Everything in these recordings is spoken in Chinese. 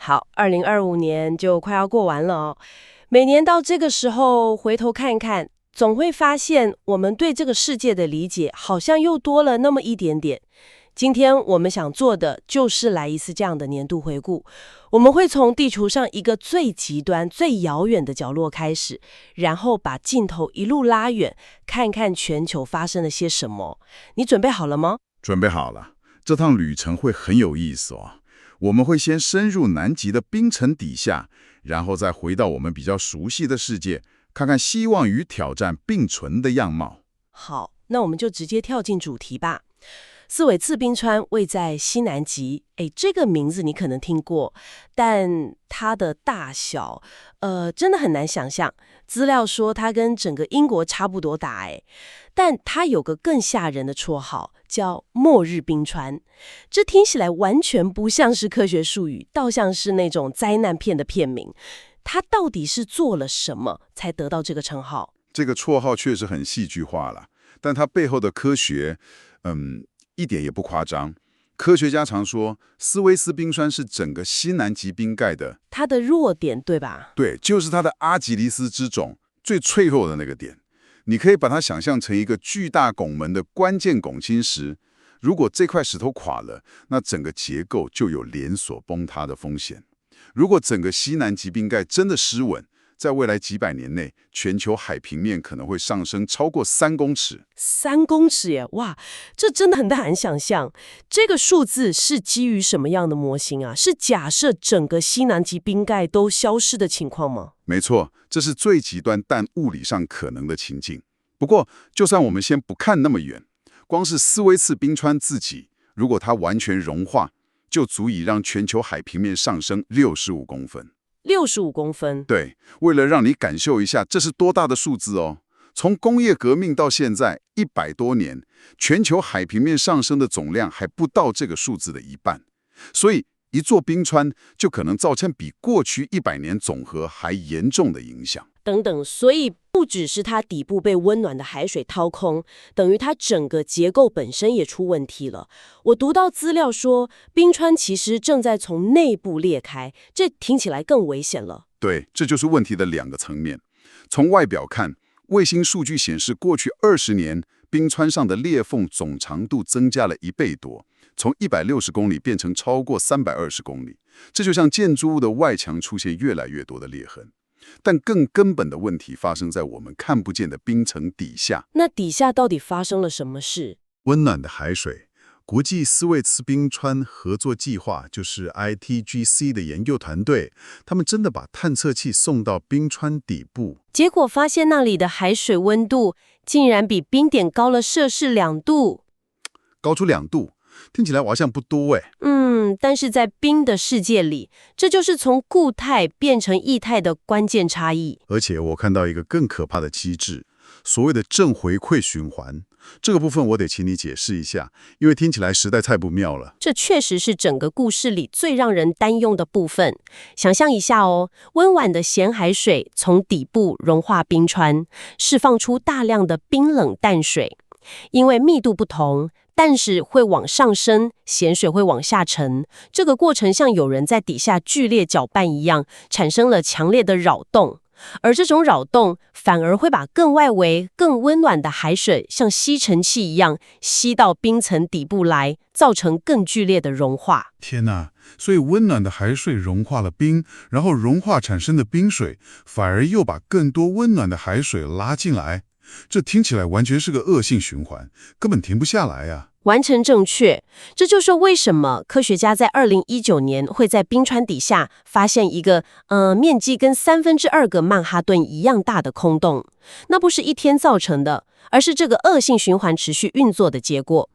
好，2025年就快要过完了哦。每年到这个时候回头看看，总会发现我们对这个世界的理解好像又多了那么一点点。今天我们想做的就是来一次这样的年度回顾。我们会从地球上一个最极端、最遥远的角落开始，然后把镜头一路拉远，看看全球发生了些什么。你准备好了吗？准备好了，这趟旅程会很有意思哦。我们会先深入南极的冰层底下，然后再回到我们比较熟悉的世界，看看希望与挑战并存的样貌。好，那我们就直接跳进主题吧。斯韦茨冰川位在西南极，这个名字你可能听过，但它的大小，真的很难想象。资料说它跟整个英国差不多大，但它有个更吓人的绰号，叫末日冰川。这听起来完全不像是科学术语，倒像是那种灾难片的片名。它到底是做了什么才得到这个称号？这个绰号确实很戏剧化了，但它背后的科学，一点也不夸张。科学家常说，斯威斯冰川是整个西南极冰盖的它的弱点，对吧？对，就是它的阿基里斯之踵最脆弱的那个点。你可以把它想象成一个巨大拱门的关键拱心石。如果这块石头垮了，那整个结构就有连锁崩塌的风险。如果整个西南极冰盖真的失稳，在未来几百年内，全球海平面可能会上升超过3公尺。3公尺耶！哇，这真的很难想象。这个数字是基于什么样的模型啊？是假设整个西南极冰盖都消失的情况吗？没错，这是最极端但物理上可能的情境。不过，就算我们先不看那么远，光是斯威茨冰川自己，如果它完全融化，就足以让全球海平面上升65公分。65公分。对，为了让你感受一下这是多大的数字哦。从工业革命到现在100多年，全球海平面上升的总量还不到这个数字的一半。所以一座冰川就可能造成比过去100年总和还严重的影响。等等，所以不只是它底部被温暖的海水掏空，等于它整个结构本身也出问题了。我读到资料说，冰川其实正在从内部裂开，这听起来更危险了。对，这就是问题的2个层面。从外表看，卫星数据显示，过去20年，冰川上的裂缝总长度增加了1倍多，从160公里变成超过320公里。这就像建筑物的外墙出现越来越多的裂痕。但更根本的问题发生在我们看不见的冰层底下。那底下到底发生了什么事？温暖的海水。国际斯韦茨冰川合作计划就是 ITGC 的研究团队，他们真的把探测器送到冰川底部，结果发现那里的海水温度竟然比冰点高了摄氏2度。高出2度，听起来好像不多但是在冰的世界里，这就是从固态变成液态的关键差异。而且我看到一个更可怕的机制，所谓的正回馈循环。这个部分我得请你解释一下，因为听起来实在太不妙了。这确实是整个故事里最让人担忧的部分。想象一下哦，温婉的咸海水从底部融化冰川，释放出大量的冰冷淡水。因为密度不同，淡水会往上升，咸水会往下沉。这个过程像有人在底下剧烈搅拌一样，产生了强烈的扰动。而这种扰动反而会把更外围、更温暖的海水像吸尘器一样吸到冰层底部来，造成更剧烈的融化。天哪！所以温暖的海水融化了冰，然后融化产生的冰水反而又把更多温暖的海水拉进来。这听起来完全是个恶性循环，根本停不下来啊。完全正确，这就是为什么科学家在2019年会在冰川底下发现一个面积跟2/3个曼哈顿一样大的空洞。那不是一天造成的，而是这个恶性循环持续运作的结果。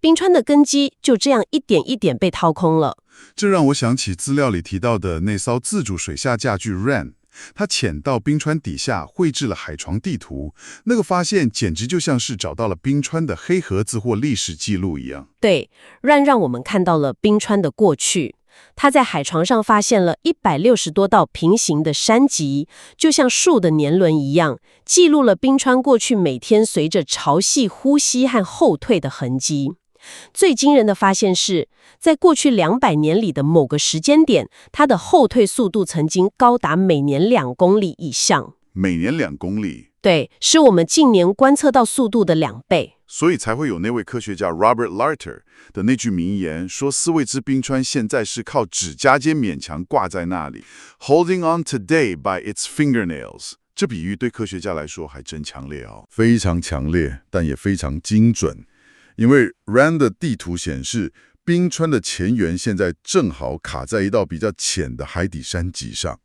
冰川的根基就这样一点一点被掏空了。这让我想起资料里提到的那艘自主水下架具 RAN。他潜到冰川底下绘制了海床地图，那个发现简直就像是找到了冰川的黑盒子或历史记录一样。对，让我们看到了冰川的过去。他在海床上发现了160多道平行的山脊，就像树的年轮一样，记录了冰川过去每天随着潮汐呼吸和后退的痕迹。最惊人的发现是，在过去200年里的某个时间点，它的后退速度曾经高达每年2公里以上。每年2公里，对，是我们近年观测到速度的2倍。所以才会有那位科学家 Robert Larter 的那句名言，说四位之冰川现在是靠指甲尖勉强挂在那里 ，holding on today by its fingernails。这比喻对科学家来说还真强烈哦，非常强烈，但也非常精准。因为 RAN 的地图显示，冰川的前缘现在正好卡在一道比较浅的海底山脊上，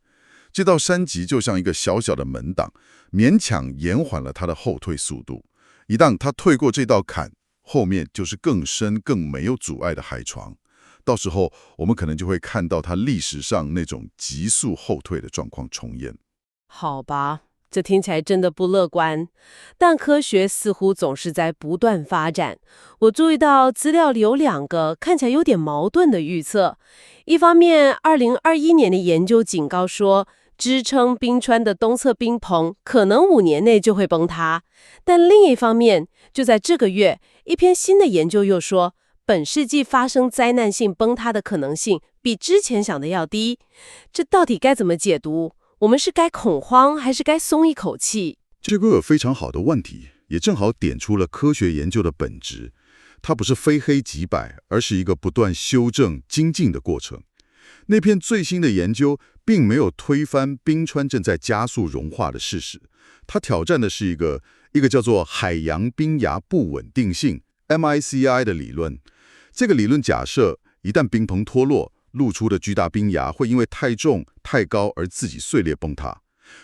这道山脊就像一个小小的门挡，勉强延缓了它的后退速度。一旦它退过这道坎，后面就是更深、更没有阻碍的海床。到时候我们可能就会看到它历史上那种急速后退的状况重演。好吧，这听起来真的不乐观，但科学似乎总是在不断发展。我注意到资料里有2个看起来有点矛盾的预测。一方面，2021年的研究警告说，支撑冰川的东侧冰棚可能5年内就会崩塌。但另一方面，就在这个月，一篇新的研究又说，本世纪发生灾难性崩塌的可能性比之前想的要低。这到底该怎么解读？我们是该恐慌，还是该松一口气？这个非常好的问题，也正好点出了科学研究的本质。它不是非黑即白，而是一个不断修正、精进的过程。那篇最新的研究并没有推翻冰川正在加速融化的事实，它挑战的是一个叫做海洋冰崖不稳定性 （MICI） 的理论。这个理论假设，一旦冰棚脱落，露出的巨大冰崖会因为太重、太高而自己碎裂崩塌。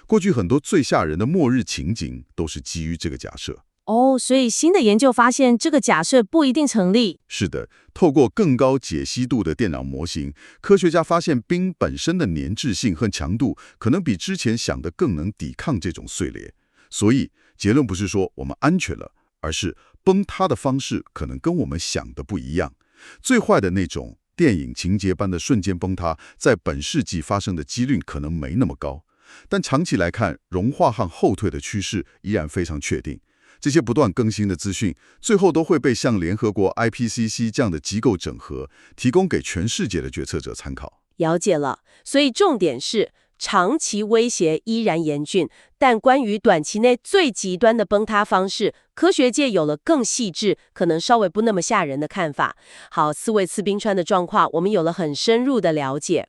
过去很多最吓人的末日情景都是基于这个假设。哦，所以新的研究发现这个假设不一定成立。是的，透过更高解析度的电脑模型，科学家发现冰本身的粘滞性和强度可能比之前想的更能抵抗这种碎裂。所以结论不是说我们安全了，而是崩塌的方式可能跟我们想的不一样。最坏的那种电影情节般的瞬间崩塌，在本世纪发生的几率可能没那么高，但长期来看，融化和后退的趋势依然非常确定。这些不断更新的资讯，最后都会被像联合国 IPCC 这样的机构整合，提供给全世界的决策者参考。了解了，所以重点是长期威胁依然严峻，但关于短期内最极端的崩塌方式，科学界有了更细致、可能稍微不那么吓人的看法。好，四位次冰川的状况，我们有了很深入的了解。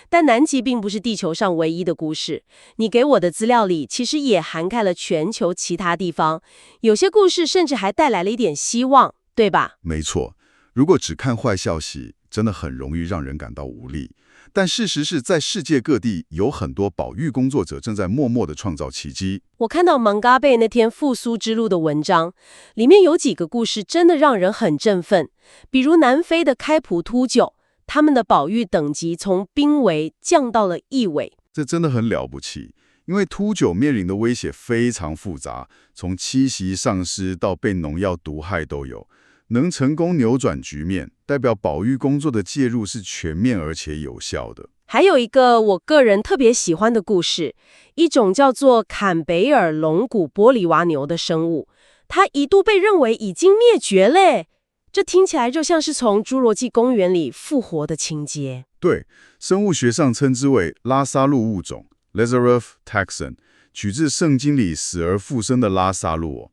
但南极并不是地球上唯一的故事，你给我的资料里其实也涵盖了全球其他地方，有些故事甚至还带来了一点希望，对吧？没错，如果只看坏消息，真的很容易让人感到无力。但事实是在世界各地有很多保育工作者正在默默地创造奇迹。我看到芒嘎贝那天复苏之路的文章，里面有几个故事真的让人很振奋，比如南非的开普秃鹫，他们的保育等级从濒危降到了易危。这真的很了不起，因为秃鹫面临的威胁非常复杂，从栖息丧失到被农药毒害都有。能成功扭转局面，代表保育工作的介入是全面而且有效的。还有一个我个人特别喜欢的故事，一种叫做坎贝尔龙骨玻璃蛙牛的生物，它一度被认为已经灭绝嘞。这听起来就像是从侏罗纪公园里复活的情节。对，生物学上称之为拉萨路物种 （Lazarus taxon）， 取自圣经里死而复生的拉萨路。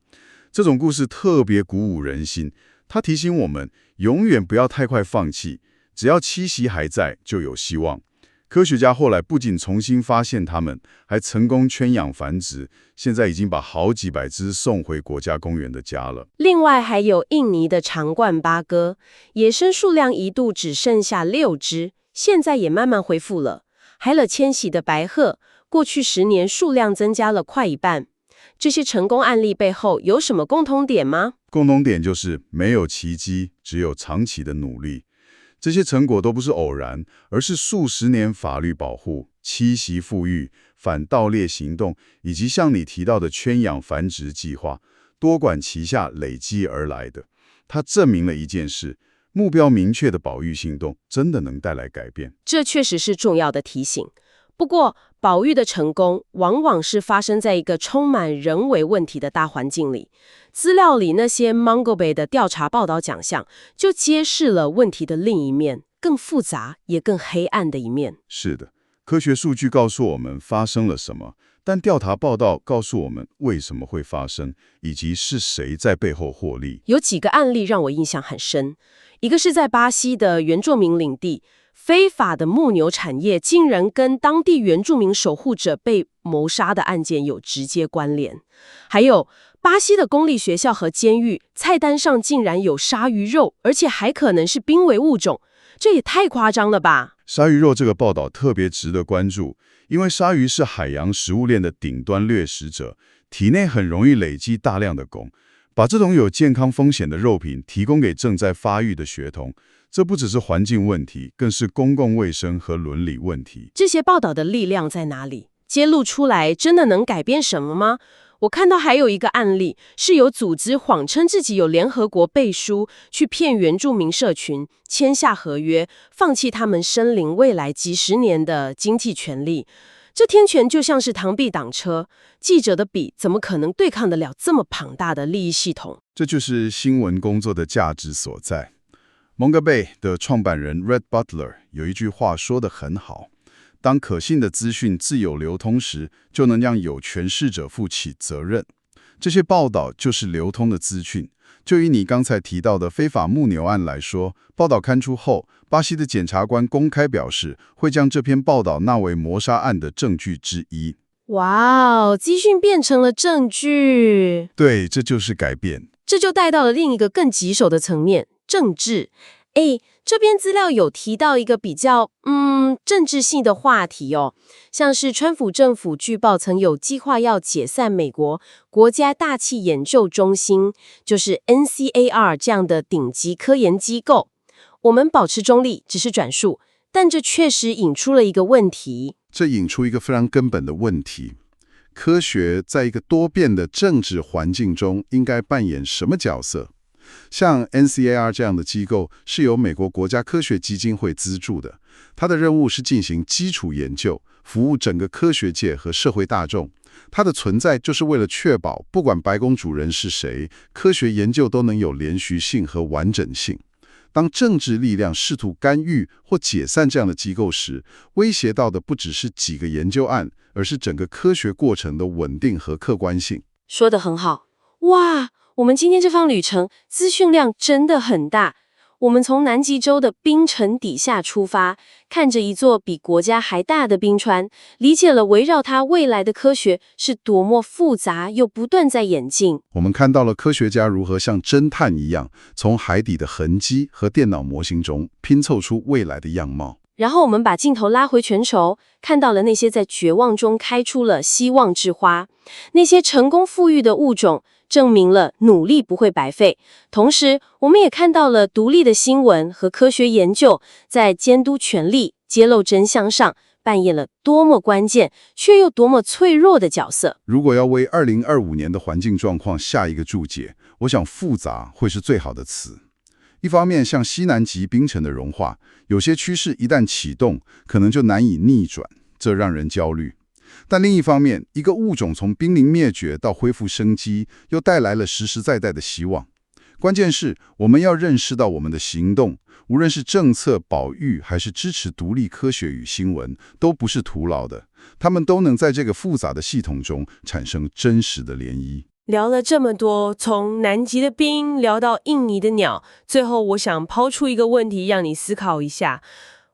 这种故事特别鼓舞人心。它提醒我们，永远不要太快放弃，只要栖息还在，就有希望。科学家后来不仅重新发现它们，还成功圈养繁殖，现在已经把好几百只送回国家公园的家了。另外还有印尼的长冠八哥，野生数量一度只剩下6只，现在也慢慢恢复了。海了迁徙的白鹤，过去10年数量增加了快一半。这些成功案例背后有什么共通点吗？共同点就是没有奇迹，只有长期的努力。这些成果都不是偶然，而是数十年法律保护、栖息复育、反盗猎行动，以及像你提到的圈养繁殖计划，多管齐下累积而来的。它证明了一件事：目标明确的保育行动真的能带来改变。这确实是重要的提醒。不过，保育的成功往往是发生在一个充满人为问题的大环境里。资料里那些 Mungo Bay 的调查报道奖项，就揭示了问题的另一面，更复杂也更黑暗的一面。是的，科学数据告诉我们发生了什么，但调查报道告诉我们为什么会发生，以及是谁在背后获利。有几个案例让我印象很深，一个是在巴西的原住民领地，非法的牧牛产业竟然跟当地原住民守护者被谋杀的案件有直接关联。还有巴西的公立学校和监狱菜单上竟然有鲨鱼肉，而且还可能是濒危物种，这也太夸张了吧！鲨鱼肉这个报道特别值得关注，因为鲨鱼是海洋食物链的顶端掠食者，体内很容易累积大量的汞。把这种有健康风险的肉品提供给正在发育的学童，这不只是环境问题，更是公共卫生和伦理问题。这些报道的力量在哪里？揭露出来真的能改变什么吗？我看到还有一个案例，是有组织谎称自己有联合国背书，去骗原住民社群签下合约，放弃他们生灵未来几十年的经济权利。这天权就像是螳臂挡车，记者的笔怎么可能对抗得了这么庞大的利益系统？这就是新闻工作的价值所在。Mungo Bay 的创办人 Red Butler 有一句话说得很好，当可信的资讯自由流通时，就能让有权势者负起责任。这些报道就是流通的资讯。就以你刚才提到的非法牧牛案来说，报道刊出后，巴西的检察官公开表示，会将这篇报道纳为谋杀案的证据之一。哇哦，资讯变成了证据。对，这就是改变。这就带到了另一个更棘手的层面，政治。这篇资料有提到一个比较政治性的话题哦，像是川普政府据报曾有计划要解散美国国家大气研究中心，就是 NCAR 这样的顶级科研机构。我们保持中立，只是转述，但这确实引出了一个问题。这引出一个非常根本的问题：科学在一个多变的政治环境中应该扮演什么角色？像 NCAR 这样的机构是由美国国家科学基金会资助的，它的任务是进行基础研究，服务整个科学界和社会大众。它的存在就是为了确保，不管白宫主人是谁，科学研究都能有连续性和完整性。当政治力量试图干预或解散这样的机构时，威胁到的不只是几个研究案，而是整个科学过程的稳定和客观性。说得很好，哇！我们今天这趟旅程资讯量真的很大。我们从南极洲的冰层底下出发，看着一座比国家还大的冰川，理解了围绕它未来的科学是多么复杂又不断在演进。我们看到了科学家如何像侦探一样，从海底的痕迹和电脑模型中拼凑出未来的样貌。然后我们把镜头拉回全球，看到了那些在绝望中开出了希望之花，那些成功富裕的物种，证明了努力不会白费。同时，我们也看到了独立的新闻和科学研究在监督权力、揭露真相上扮演了多么关键却又多么脆弱的角色。如果要为2025年的环境状况下一个注解，我想复杂会是最好的词。一方面，像西南极冰层的融化，有些趋势一旦启动，可能就难以逆转，这让人焦虑。但另一方面，一个物种从濒临灭绝到恢复生机，又带来了实实在在的希望。关键是，我们要认识到我们的行动，无论是政策保育还是支持独立科学与新闻，都不是徒劳的，它们都能在这个复杂的系统中产生真实的涟漪。聊了这么多，从南极的冰聊到印尼的鸟，最后我想抛出一个问题让你思考一下。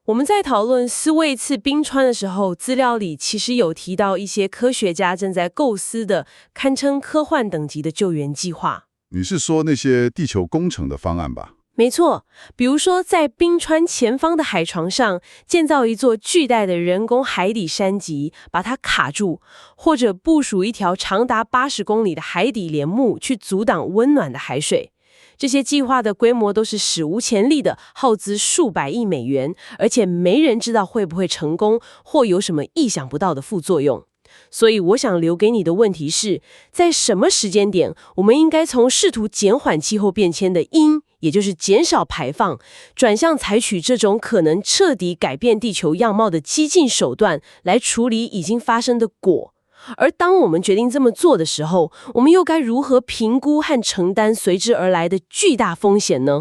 我们在讨论斯威茨冰川的时候，资料里其实有提到一些科学家正在构思的堪称科幻等级的救援计划。你是说那些地球工程的方案吧？没错，比如说在冰川前方的海床上建造一座巨大的人工海底山脊，把它卡住，或者部署一条长达80公里的海底帘幕去阻挡温暖的海水。这些计划的规模都是史无前例的，耗资数百亿美元，而且没人知道会不会成功，或有什么意想不到的副作用。所以我想留给你的问题是，在什么时间点，我们应该从试图减缓气候变迁的因，也就是减少排放，转向采取这种可能彻底改变地球样貌的激进手段来处理已经发生的果。而当我们决定这么做的时候，我们又该如何评估和承担随之而来的巨大风险呢？